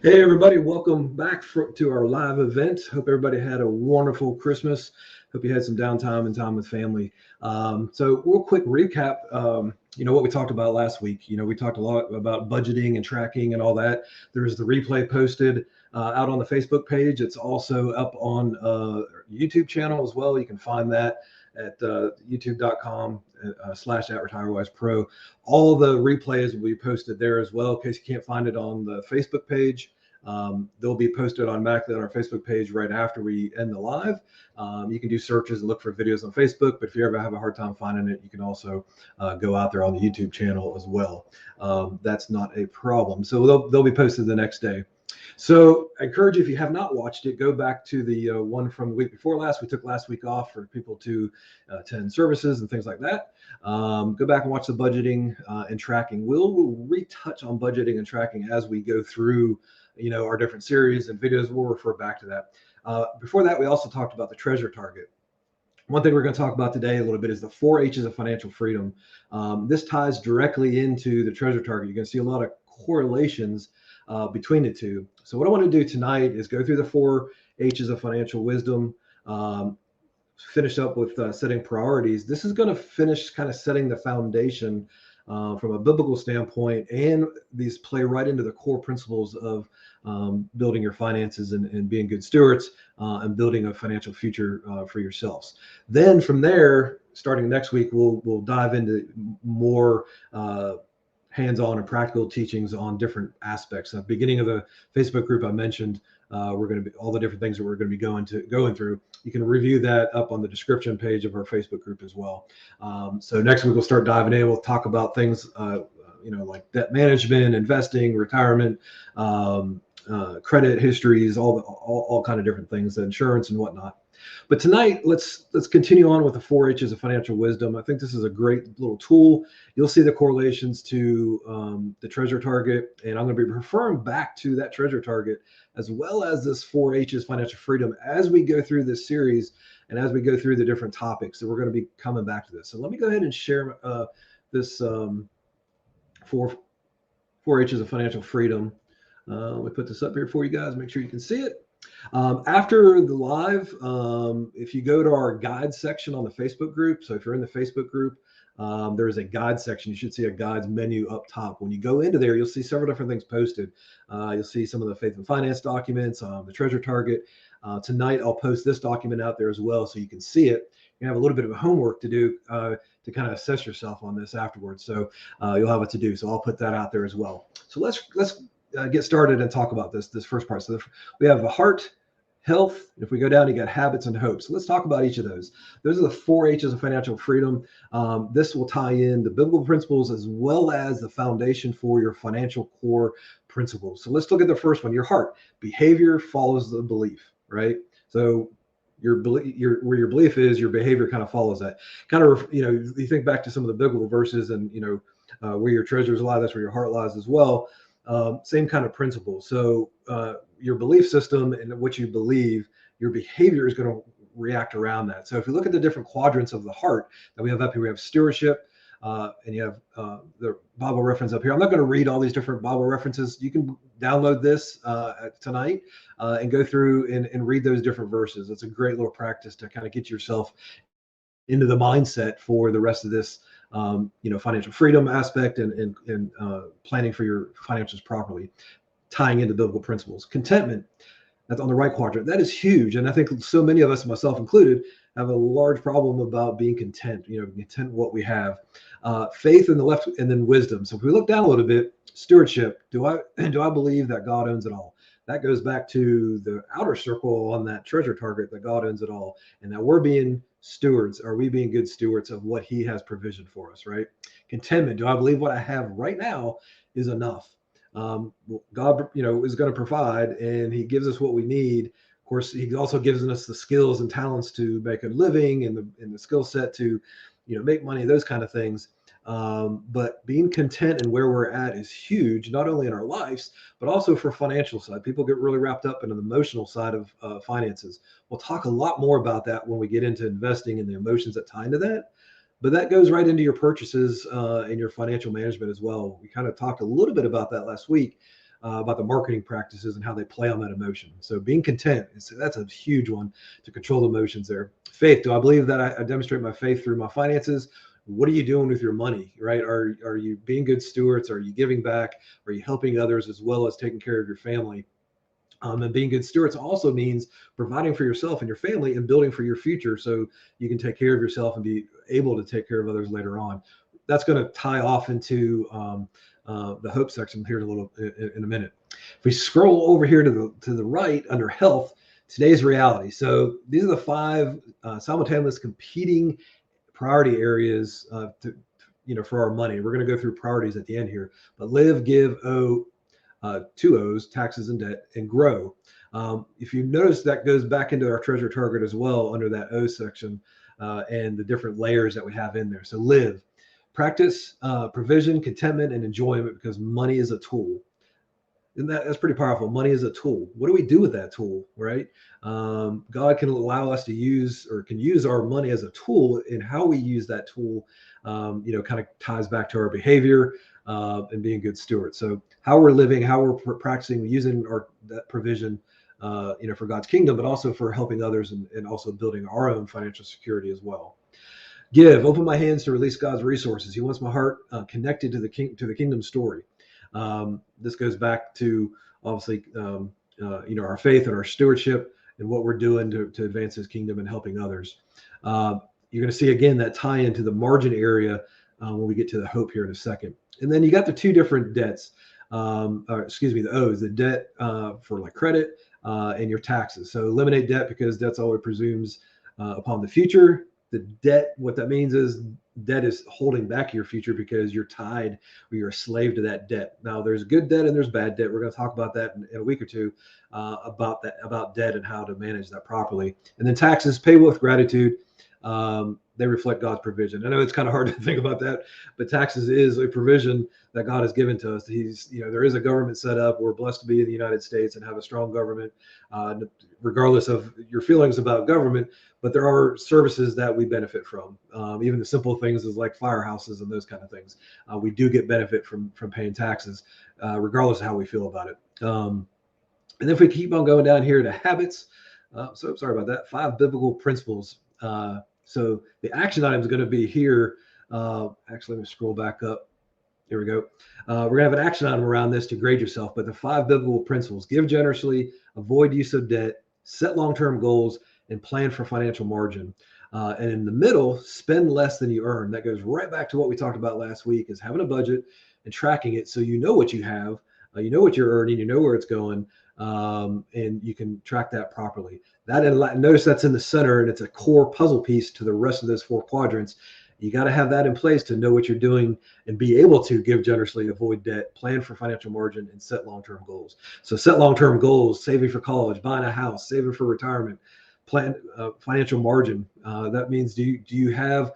Hey, everybody, welcome back to our live event. Hope everybody had a wonderful Christmas. Hope you had some downtime and time with family. So, real quick recap. What we talked about last week. We talked a lot about budgeting and tracking and all that. There's the replay posted out on the Facebook page. It's also up on YouTube channel as well. You can find that at youtube.com/@RetireWisePro. All the replays will be posted there as well in case you can't find it on the Facebook page. They'll be posted automatically on our Facebook page right after we end the live. You can do searches and look for videos on Facebook, but if you ever have a hard time finding it, you can also go out there on the YouTube channel as well. That's not a problem. So they'll be posted the next day. So I encourage you, if you have not watched it, go back to the one from the week before last. We took last week off for people to attend services and things like that. Go back and watch the budgeting and tracking. We'll retouch on budgeting and tracking as we go through, our different series and videos. We'll refer back to that. Before that, we also talked about the treasure target. One thing we're going to talk about today a little bit is the 4 H's of financial freedom. This ties directly into the treasure target. You're going to see a lot of correlations between the two. So what I want to do tonight is go through the 4 H's of financial wisdom, finish up with setting priorities. This is going to finish kind of setting the foundation from a biblical standpoint, and these play right into the core principles of building your finances and being good stewards and building a financial future for yourselves. Then from there, starting next week, we'll dive into more hands-on and practical teachings on different aspects. At the beginning of the Facebook group I mentioned, we're going to be all the different things that we're going to be going through. You can review that up on the description page of our Facebook group as well. So next week we'll start diving in. We'll talk about things like debt management, investing, retirement, credit histories, all kind of different things, insurance and whatnot. But tonight, let's continue on with the 4 H's of financial wisdom. I think this is a great little tool. You'll see the correlations to the treasure target, and I'm going to be referring back to that treasure target as well as this 4 H's financial freedom as we go through this series and as we go through the different topics. So we're going to be coming back to this. So let me go ahead and share this 4 H's of financial freedom. Let me put this up here for you guys. Make sure you can see it. After the live, if you go to our guide section on the Facebook group, so if you're in the Facebook group, there is a guide section. You should see a guides menu up top. When you go into there, you'll see several different things posted. You'll see some of the faith and finance documents, the treasure target. Tonight, I'll post this document out there as well, so you can see it. You have a little bit of homework to do to kind of assess yourself on this afterwards. So you'll have it to do. So I'll put that out there as well. So let's get started and talk about this first part. So we have the heart, health. If we go down, you got habits and hopes. So let's talk about each of those. Those are the 4 H's of financial freedom. This will tie in the biblical principles as well as the foundation for your financial core principles. So let's look at the first one, your heart. Behavior follows the belief, right? So where your belief is, your behavior kind of follows that. Kind of, you think back to some of the biblical verses and, where your treasures lie, that's where your heart lies as well. Same kind of principle. So your belief system and what you believe, your behavior is going to react around that. So if you look at the different quadrants of the heart that we have up here, we have stewardship, and you have the Bible reference up here. I'm not going to read all these different Bible references. You can download this tonight and go through and read those different verses. It's a great little practice to kind of get yourself into the mindset for the rest of this financial freedom aspect and planning for your finances properly, tying into biblical principles. Contentment, that's on the right quadrant. That is huge. And I think so many of us, myself included, have a large problem about being content, content with what we have. Faith in the left, and then wisdom. So if we look down a little bit, stewardship, do I believe that God owns it all? That goes back to the outer circle on that treasure target, that God owns it all, and that we're being stewards. Are we being good stewards of what he has provisioned for us, right? Contentment. Do I believe what I have right now is enough? God, is going to provide, and he gives us what we need. Of course, he also gives us the skills and talents to make a living and the skill set to, make money, those kind of things. But being content and where we're at is huge, not only in our lives, but also for financial side. People get really wrapped up in the emotional side of finances. We'll talk a lot more about that when we get into investing and the emotions that tie into that. But that goes right into your purchases and your financial management as well. We kind of talked a little bit about that last week. about the marketing practices and how they play on that emotion. So being content, that's a huge one to control the emotions there. Faith, do I believe that I demonstrate my faith through my finances? What are you doing with your money, right? Are you being good stewards? Are you giving back? Are you helping others as well as taking care of your family? And being good stewards also means providing for yourself and your family and building for your future so you can take care of yourself and be able to take care of others later on. That's going to tie off into the hope section here in a minute. If we scroll over here to the right under health, today's reality. So these are the 5 simultaneous competing priority areas for our money. We're going to go through priorities at the end here, but live, give, owe, 2 O's, taxes and debt, and grow. If you notice, that goes back into our treasure target as well under that O section and the different layers that we have in there. So live, practice provision, contentment, and enjoyment, because money is a tool. And that's pretty powerful. Money is a tool. What do we do with that tool, right? God can allow us to use our money as a tool, and how we use that tool, kind of ties back to our behavior and being good stewards. So how we're living, how we're practicing using that provision, for God's kingdom, but also for helping others and also building our own financial security as well. Give, open my hands to release God's resources. He wants my heart connected to the kingdom story. This goes back to obviously, our faith and our stewardship and what we're doing to advance His kingdom and helping others. You're going to see again that tie into the margin area when we get to the hope here in a second. And then you got the 2 different debts, the O's, the debt for like credit and your taxes. So eliminate debt, because that's all it presumes upon the future. The debt, what that means is debt is holding back your future because you're tied or you're a slave to that debt. Now, there's good debt and there's bad debt. We're going to talk about that in a week or two about debt and how to manage that properly. And then taxes, pay with gratitude. They reflect God's provision. I know it's kind of hard to think about that, but taxes is a provision that God has given to us. There is a government set up. We're blessed to be in the United States and have a strong government, regardless of your feelings about government. But there are services that we benefit from. Even the simple things is like firehouses and those kind of things. We do get benefit from paying taxes, regardless of how we feel about it. And then if we keep on going down here to habits, so sorry about that. 5 biblical principles. So the action item is going to be here. Actually, let me scroll back up. Here we go. We're going to have an action item around this to grade yourself, but the 5 biblical principles: give generously, avoid use of debt, set long-term goals, and plan for financial margin. And in the middle, spend less than you earn. That goes right back to what we talked about last week, is having a budget and tracking it so you know what you have, you know what you're earning, you know where it's going, and you can track that properly. Notice that's in the center, and it's a core puzzle piece to the rest of those 4 quadrants. You got to have that in place to know what you're doing and be able to give generously, avoid debt, plan for financial margin, and set long-term goals. So set long-term goals: saving for college, buying a house, saving for retirement, plan financial margin. That means do you have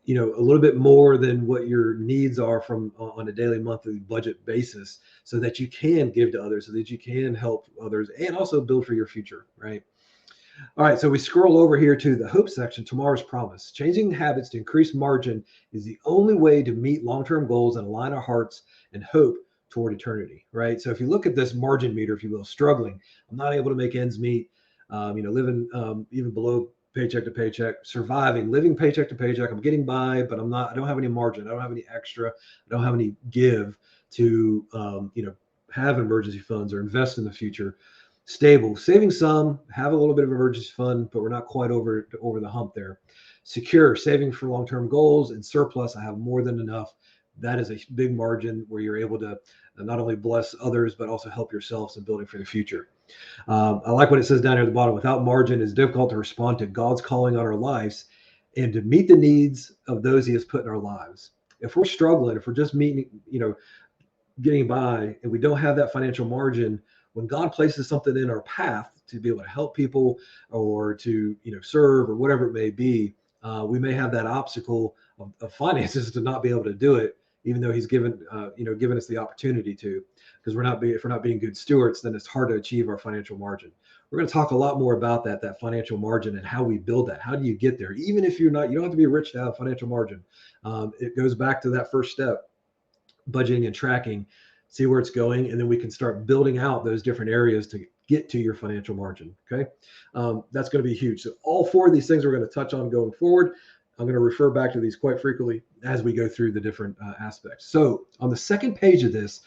a little bit more than what your needs are on a daily, monthly budget basis, so that you can give to others, so that you can help others and also build for your future, right? All right, so we scroll over here to the hope section, tomorrow's promise. Changing habits to increase margin is the only way to meet long-term goals and align our hearts and hope toward eternity, right? So if you look at this margin meter, if you will, struggling, I'm not able to make ends meet, living even below paycheck to paycheck, surviving, living paycheck to paycheck. I'm getting by, but I don't have any margin. I don't have any extra. I don't have any give to, have emergency funds or invest in the future. Stable, saving some, have a little bit of emergency fund, but we're not quite over the hump there. Secure, saving for long-term goals. And surplus, I have more than enough. That is a big margin where you're able to not only bless others, but also help yourselves in building for the future. I like what it says down here at the bottom. Without margin, it's difficult to respond to God's calling on our lives and to meet the needs of those He has put in our lives. If we're struggling, if we're just getting by, and we don't have that financial margin, when God places something in our path to be able to help people or to serve or whatever it may be, we may have that obstacle of finances to not be able to do it, even though He's given us the opportunity to. Because if we're not being good stewards, then it's hard to achieve our financial margin. We're going to talk a lot more about that financial margin and how we build that. How do you get there? Even if you don't have to be rich to have financial margin. It goes back to that first step, budgeting and tracking. see where it's going, and then we can start building out those different areas to get to your financial margin. Okay. That's going to be huge. So all 4 of these things we're going to touch on going forward. I'm going to refer back to these quite frequently as we go through the different aspects. So on the second page of this,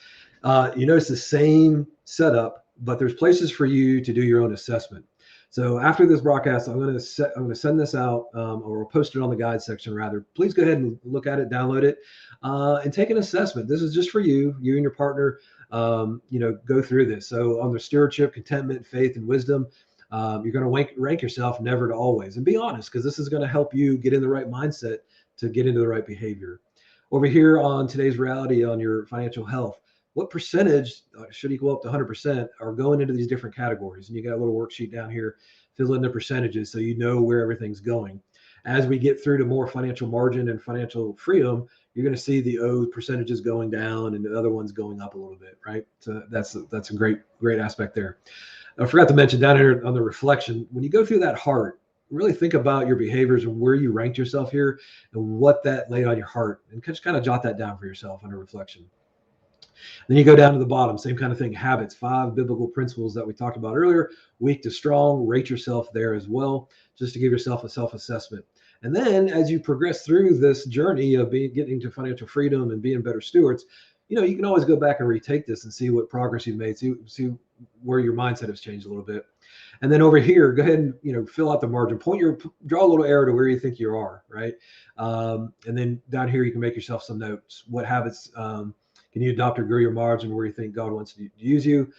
you notice the same setup, but there's places for you to do your own assessment. So after this broadcast, I'm going to send this out, or post it on the guide section rather. Please go ahead and look at it, download it, and take an assessment. This is just for you and your partner. Go through this. So on the stewardship, contentment, faith, and wisdom, you're going to rank yourself never to always, and be honest, because this is going to help you get in the right mindset to get into the right behavior. Over here on today's reality on your financial health, what percentage should equal up to 100% are going into these different categories? And you got a little worksheet down here, fill in the percentages so you know where everything's going. As we get through to more financial margin and financial freedom, you're going to see the O percentages going down and the other ones going up a little bit, right? So that's a great aspect there. I forgot to mention down here on the reflection, when you go through that heart, really think about your behaviors and where you ranked yourself here and what that laid on your heart, and just kind of jot that down for yourself under reflection. Then you go down to the bottom, same kind of thing, habits, 5 biblical principles that we talked about earlier, weak to strong, rate yourself there as well, just to give yourself a self-assessment. And then as you progress through this journey of getting to financial freedom and being better stewards, you can always go back and retake this and see what progress you've made, see where your mindset has changed a little bit. And then over here, go ahead and fill out the margin, draw a little arrow to where you think you are, right? And then down here, you can make yourself some notes. What habits can you adopt or grow your margin where you think God wants to use you?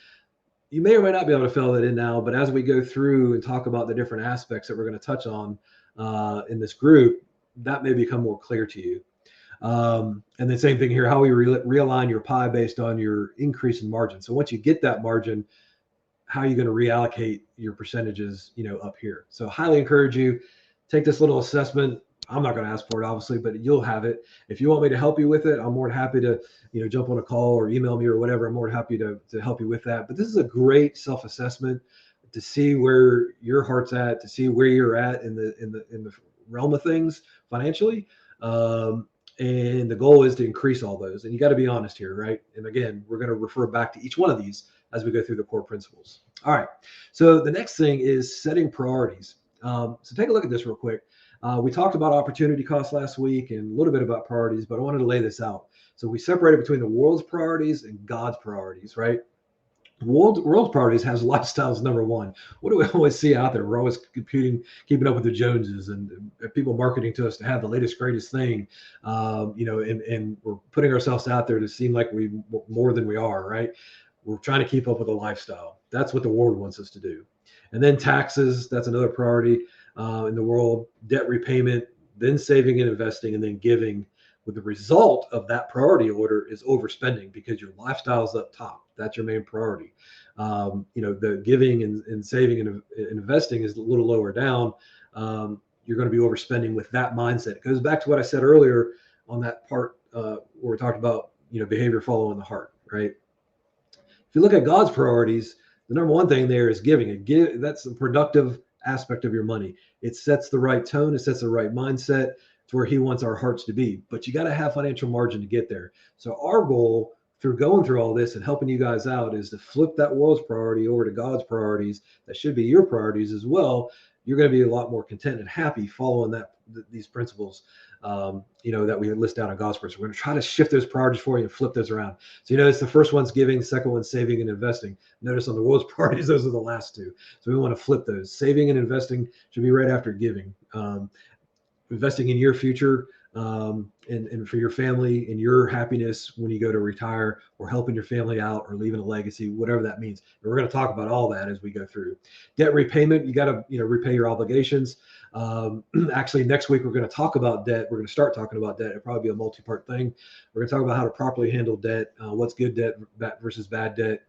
You may or may not be able to fill that in now, but as we go through and talk about the different aspects that we're going to touch on in this group, that may become more clear to you. And the same thing here, how we realign your pie based on your increase in margin. So once you get that margin, how are you going to reallocate your percentages, up here? So highly encourage you, take this little assessment. I'm not going to ask for it, obviously, but you'll have it. If you want me to help you with it, I'm more than happy to, jump on a call or email me or whatever. I'm more than happy to help you with that. But this is a great self-assessment to see where your heart's at, to see where you're at in the realm of things financially. And the goal is to increase all those. And you got to be honest here, right? And again, we're going to refer back to each one of these as we go through the core principles. All right. So the next thing is setting priorities. So take a look at this real quick. We talked about opportunity cost last week and a little bit about priorities, but I wanted to lay this out. So we separated between the world's priorities and God's priorities, right? World's priorities has lifestyles number one. What do we always see out there? We're always keeping up with the Joneses and people marketing to us to have the latest, greatest thing, and we're putting ourselves out there to seem like we more than we are, right? We're trying to keep up with a lifestyle. That's what the world wants us to do. And then taxes, that's another priority in the world, debt repayment, then saving and investing, and then giving. With the result of that priority order is overspending because your lifestyle is up top. That's your main priority. The giving and saving and investing is a little lower down. You're going to be overspending with that mindset. It goes back to what I said earlier on that part where we talked about behavior following the heart, right? If you look at God's priorities, the number one thing there is giving. That's the productive aspect of your money. It sets the right tone. It sets the right mindset to where he wants our hearts to be. But you got to have financial margin to get there. So our goal through going through all this and helping you guys out is to flip that world's priority over to God's priorities. That should be your priorities as well. You're going to be a lot more content and happy following these principles, that we list out on God's principles. We're going to try to shift those priorities for you and flip those around. So notice the first one's giving, the second one's saving and investing. Notice on the world's priorities, those are the last two. So we want to flip those. Saving and investing should be right after giving. Investing in your future and for your family and your happiness when you go to retire, or helping your family out, or leaving a legacy, whatever that means. And we're going to talk about all that as we go through. Debt repayment, you got to repay your obligations. Actually, next week we're going to talk about debt. We're going to start talking about debt. It'll probably be a multi-part thing. We're going to talk about how to properly handle debt, what's good debt versus bad debt,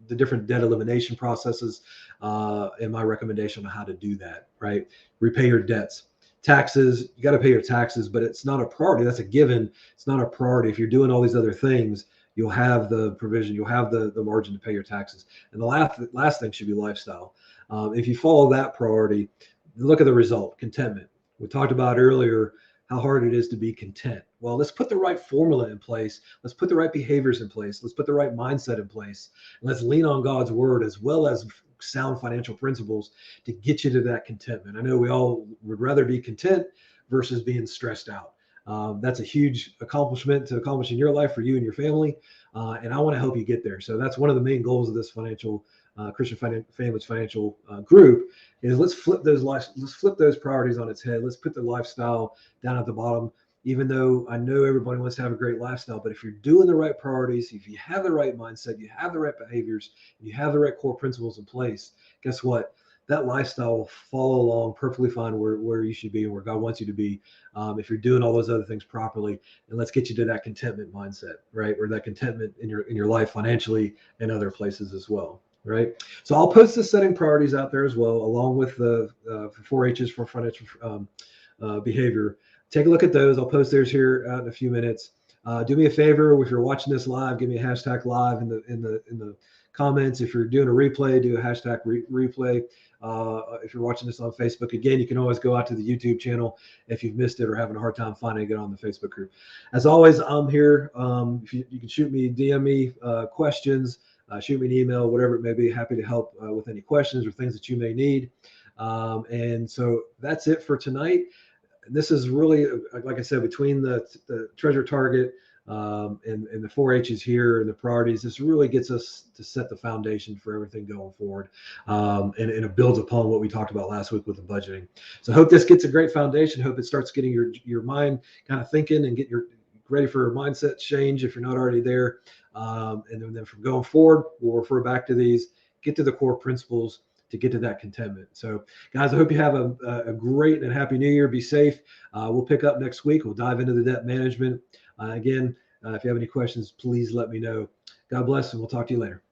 the different debt elimination processes, and my recommendation on how to do that, right? Repay your debts. Taxes, you got to pay your taxes, but it's not a priority. That's a given. It's not a priority. If you're doing all these other things, you'll have the provision, you'll have the margin to pay your taxes. And the last thing should be lifestyle. If you follow that priority, look at the result, contentment. We talked about earlier how hard it is to be content. Well, let's put the right formula in place. Let's put the right behaviors in place. Let's put the right mindset in place. And let's lean on God's word as well as sound financial principles to get you to that contentment. I know we all would rather be content versus being stressed out. That's a huge accomplishment to accomplish in your life for you and your family. And I want to help you get there. So that's one of the main goals of this financial Christian Families Financial group is let's flip those priorities on its head. Let's put the lifestyle down at the bottom. Even though I know everybody wants to have a great lifestyle, but if you're doing the right priorities, if you have the right mindset, you have the right behaviors, you have the right core principles in place, guess what? That lifestyle will follow along perfectly fine where you should be and where God wants you to be if you're doing all those other things properly. And let's get you to that contentment mindset, right? Or that contentment in your life financially and other places as well, right? So I'll post the setting priorities out there as well, along with the 4-H's for financial behavior. Take a look at those. I'll post theirs here in a few minutes. Do me a favor, if you're watching this live, give me a hashtag live in the comments. If you're doing a replay, do a hashtag replay. If you're watching this on Facebook, again, you can always go out to the YouTube channel if you've missed it or having a hard time finding it, get on the Facebook group. As always, I'm here. If you can shoot me, DM me questions, shoot me an email, whatever it may be. Happy to help with any questions or things that you may need. And so that's it for tonight. This is really, like I said, between the treasure target and the 4-H's here and the priorities, this really gets us to set the foundation for everything going forward. And it builds upon what we talked about last week with the budgeting. So I hope this gets a great foundation. Hope it starts getting your mind kind of thinking and get your ready for a mindset change if you're not already there. And then from going forward, we'll refer back to these, get to the core principles to get to that contentment. So guys, I hope you have a great and happy new year. Be safe. We'll pick up next week. We'll dive into the debt management. Again, if you have any questions, please let me know. God bless, and we'll talk to you later.